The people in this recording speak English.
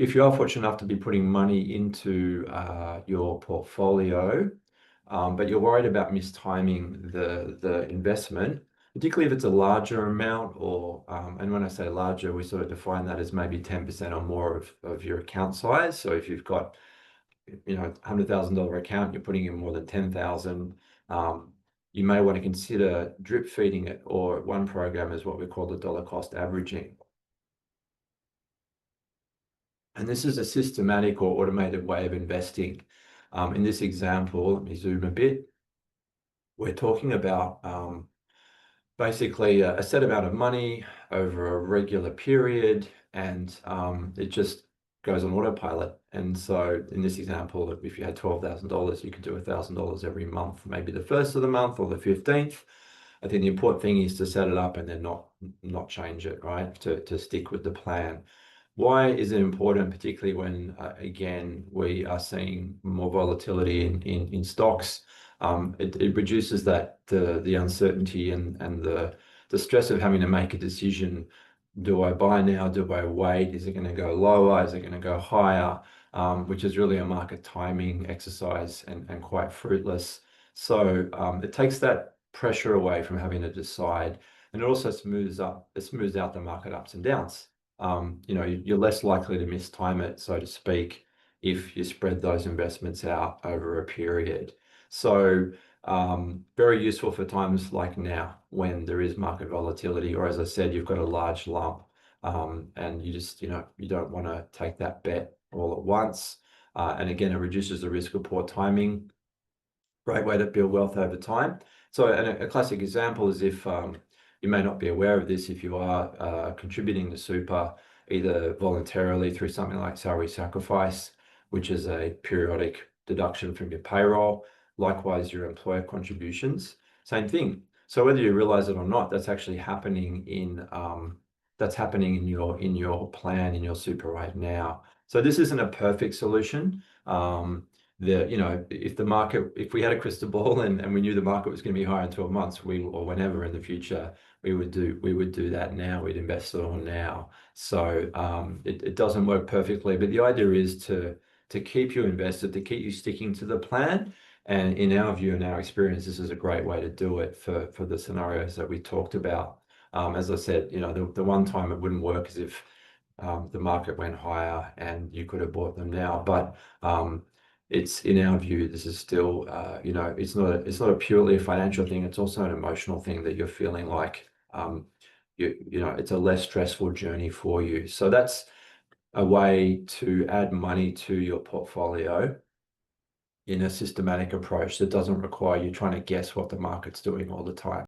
if you are fortunate enough to be putting money into your portfolio, but you're worried about mistiming the investment, particularly if it's a larger amount, or and when I say larger, we sort of define that as maybe 10% or more of your account size. So if you've got, $100,000 account, you're putting in more than 10,000. You may want to consider drip feeding it, or one program is what we call the dollar cost averaging. And this is a systematic or automated way of investing. In this example, let me zoom a bit. We're talking about basically a set amount of money over a regular period, and it just goes on autopilot. And so in this example, if you had $12,000, you could do $1,000 every month, maybe the first of the month or the 15th. I think the important thing is to set it up and then not change it, right? To stick with the plan. Why is it important, particularly when, again, we are seeing more volatility in stocks? It reduces the uncertainty and the stress of having to make a decision. Do I buy now? Do I wait? Is it going to go lower? Is it going to go higher? Which is really a market timing exercise and quite fruitless. So it takes that pressure away from having to decide, and it also smooths out the market ups and downs. You're less likely to mistime it, so to speak, if you spread those investments out over a period. So very useful for times like now when there is market volatility, or as I said, you've got a large lump, and you just, you don't want to take that bet all at once. And again, it reduces the risk of poor timing. Great way to build wealth over time. So a classic example is, if you may not be aware of this, if you are contributing to super, either voluntarily through something like salary sacrifice, which is a periodic deduction from your payroll, likewise your employer contributions, same thing. So whether you realize it or not, that's actually happening in your plan, in your super right now. So this isn't a perfect solution. If we had a crystal ball and we knew the market was going to be higher in 12 months, or whenever in the future, we would do that now. We'd invest it all now. So it doesn't work perfectly, but the idea is to keep you invested, to keep you sticking to the plan. And in our view and our experience, this is a great way to do it for the scenarios that we talked about. As I said, the one time it wouldn't work is if the market went higher and you could have bought them now. But it's, in our view, this is still, it's not a purely financial thing. It's also an emotional thing that you're feeling like, it's a less stressful journey for you. So that's a way to add money to your portfolio in a systematic approach that doesn't require you trying to guess what the market's doing all the time.